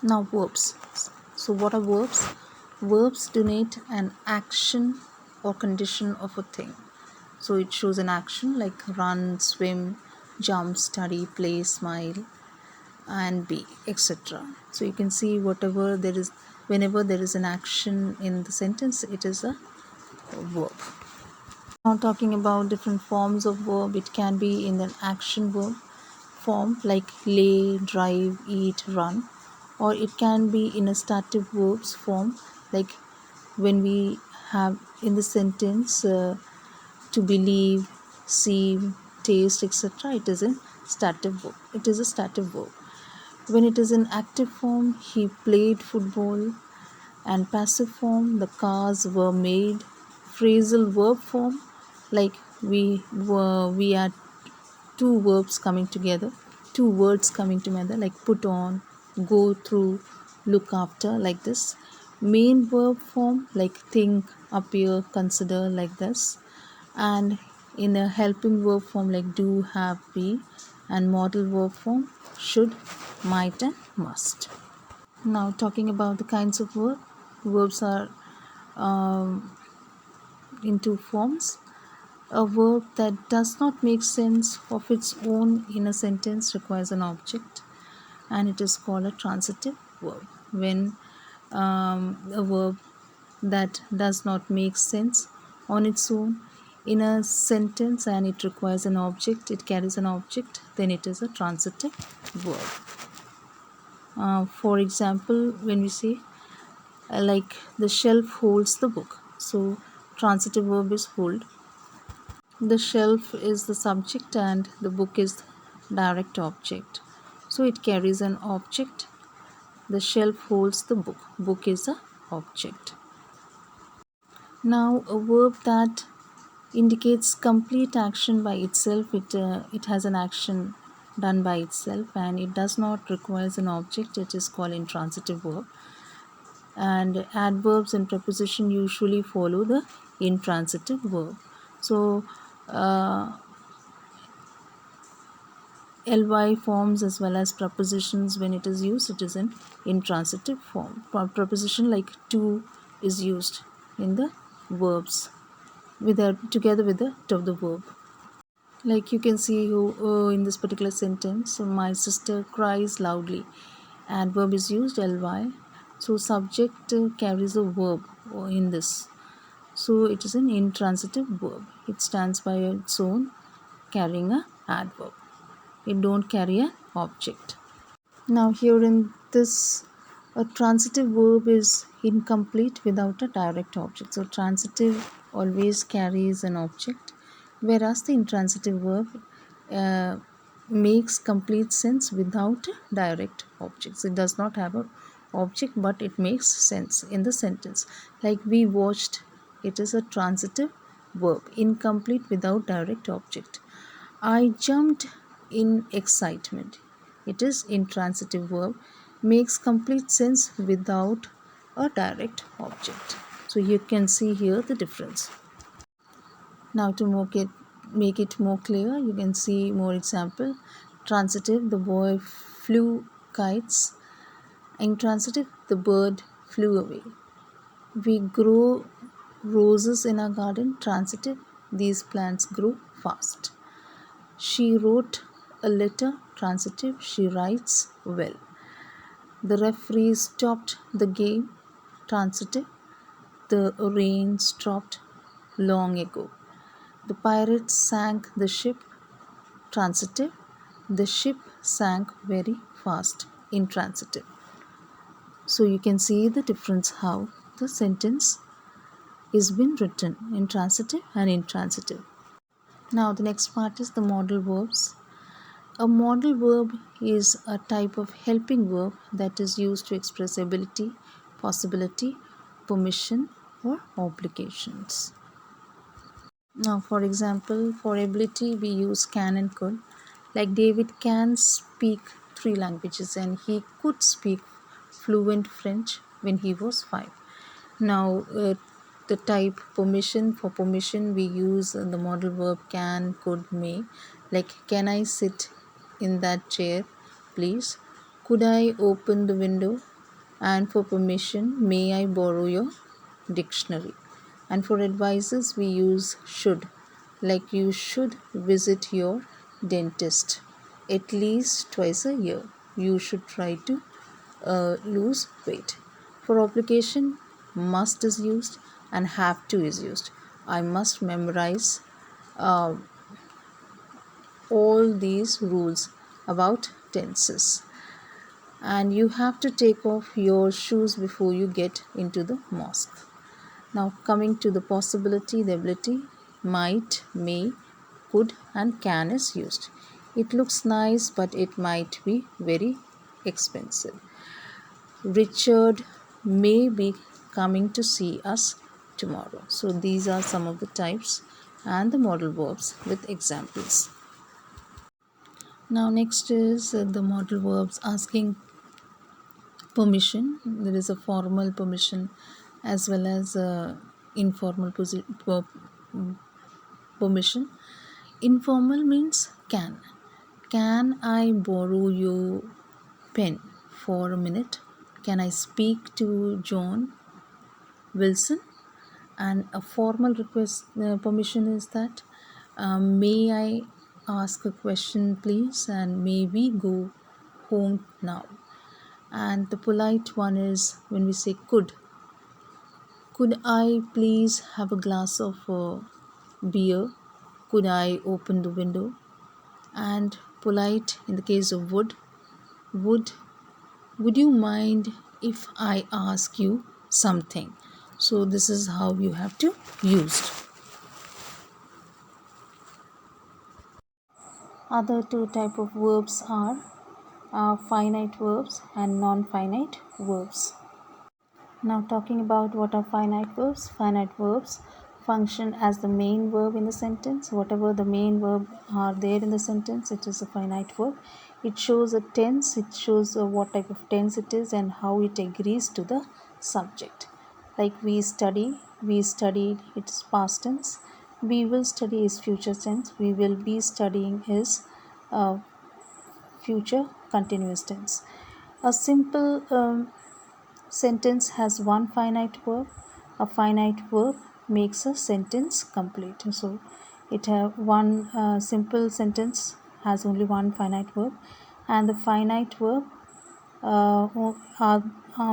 Now verbs. So what are verbs? Verbs denote an action or condition of a thing. So it shows an action like run, swim, jump, study, play, smile, and be, etc. So you can see whenever there is an action in the sentence, it is a verb. Now talking about different forms of verb, it can be in an action verb form like lay, drive, eat, run, or it can be in a stative verbs form like when we have in the sentence to believe, see, taste, etc. It is in stative verb. It is a stative verb. When it is in active form, he played football, and passive form, the cars were made. Phrasal verb form, like we are two verbs coming together, two words coming together, like put on, go through, look after, like this. Main verb form, like think, appear, consider, like this. And in a helping verb form, like do, have, be. And modal verb form, should, might, and must. Now talking about the kinds of verbs are um, in two forms. A verb that does not make sense of its own in a sentence requires an object, and it is called a transitive verb. When a verb that does not make sense on its own in a sentence and it requires an object, it carries an object, then it is a transitive verb. For example, when we say like the shelf holds the book, so transitive verb is hold. The shelf is the subject and the book is the direct object, so it carries an object. The shelf holds the book. Book is a object. Now a verb that indicates complete action by itself, it has an action done by itself and it does not require an object, it is called intransitive verb. And adverbs and preposition usually follow the intransitive verb. So ly forms as well as prepositions, when it is used, it is in intransitive form. Preposition like to is used in the verbs together with the to of the verb. Like you can see in this particular sentence, my sister cries loudly. Adverb is used ly. So subject carries a verb in this. So it is an intransitive verb. It stands by its own, carrying a adverb. It don't carry an object. Now here in this, a transitive verb is incomplete without a direct object. So transitive always carries an object, whereas the intransitive verb uh, makes complete sense without a direct object. So it does not have an object, but it makes sense in the sentence. Like we watched, it is a transitive verb, incomplete without direct object. I jumped in excitement. It is intransitive verb, makes complete sense without a direct object. So you can see here the difference. Now to make it more clear, you can see more example. Transitive, the boy flew kites. Intransitive, the bird flew away. We grow roses in our garden. Transitive, these plants grow fast. She wrote a letter. Transitive, she writes well. The referee stopped the game. Transitive, the rain stopped long ago. The pirates sank the ship. Transitive, the ship sank very fast. Intransitive. So you can see the difference how the sentence is been written in transitive and intransitive. Now the next part is the modal verbs. A modal verb is a type of helping verb that is used to express ability, possibility, permission, or obligations. Now, for example, for ability, we use can and could. Like David can speak 3 languages and he could speak fluent French when he was 5. Now, the type permission, for permission, we use the modal verb can, could, may. Like, can I sit in that chair, please? Could I open the window? And for permission, may I borrow your dictionary? And for advices, we use should, like you should visit your dentist at least twice a year. You should try to lose weight. For obligation, must is used and have to is used. I must memorize uh, all these rules about tenses. And you have to take off your shoes before you get into the mosque. Now, coming to the possibility, the ability, might, may, could, and can is used. It looks nice, but it might be very expensive. Richard may be coming to see us tomorrow. So, these are some of the types and the modal verbs with examples. Now, next is the modal verbs asking permission. There is a formal permission as well as informal permission. Informal means can. Can I borrow your pen for a minute? Can I speak to John Wilson? And a formal request permission is that may I ask a question, please? And may we go home now? And the polite one is when we say could I please have a glass of beer? Could I open the window? And polite in the case of would would you mind if I ask you something? So this is how you have to use. Other two type of verbs are finite verbs and non-finite verbs. Now, talking about what are finite verbs. Finite verbs function as the main verb in the sentence. Whatever the main verb are there in the sentence, it is a finite verb. It shows a tense, it shows what type of tense it is and how it agrees to the subject. Like we studied, it's past tense. We will study is future tense. We will be studying is future continuous tense. A simple sentence has one finite verb. A finite verb makes a sentence complete. So it have one simple sentence has only one finite verb, and the finite verb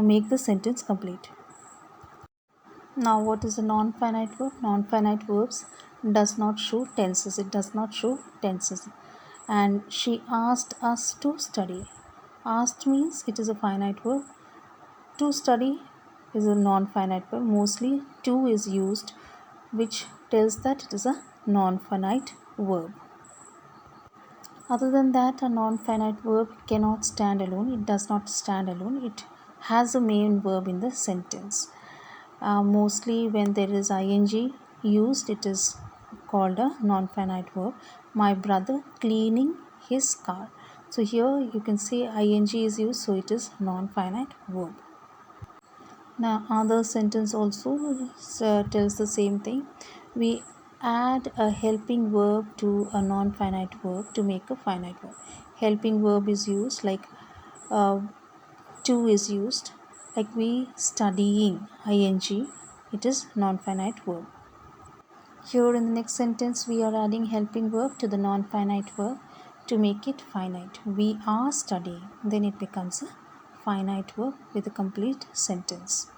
make the sentence complete. Now, what is a non-finite verb? Non-finite verbs does not show tenses. It does not show tenses. And she asked us to study. Asked means it is a finite verb. To study is a non-finite verb. Mostly to is used, which tells that it is a non-finite verb. Other than that, a non-finite verb cannot stand alone. It does not stand alone. It has a main verb in the sentence. Mostly when there is ing used, it is called a non-finite verb. My brother cleaning his car. So here you can see ing is used, so it is non-finite verb. Now other sentence also tells the same thing. We add a helping verb to a non-finite verb to make a finite verb. Helping verb is used like to is used, like we studying ing, it is non-finite verb. Here in the next sentence we are adding helping verb to the non-finite verb to make it finite. We are studying, then it becomes a finite verb with a complete sentence.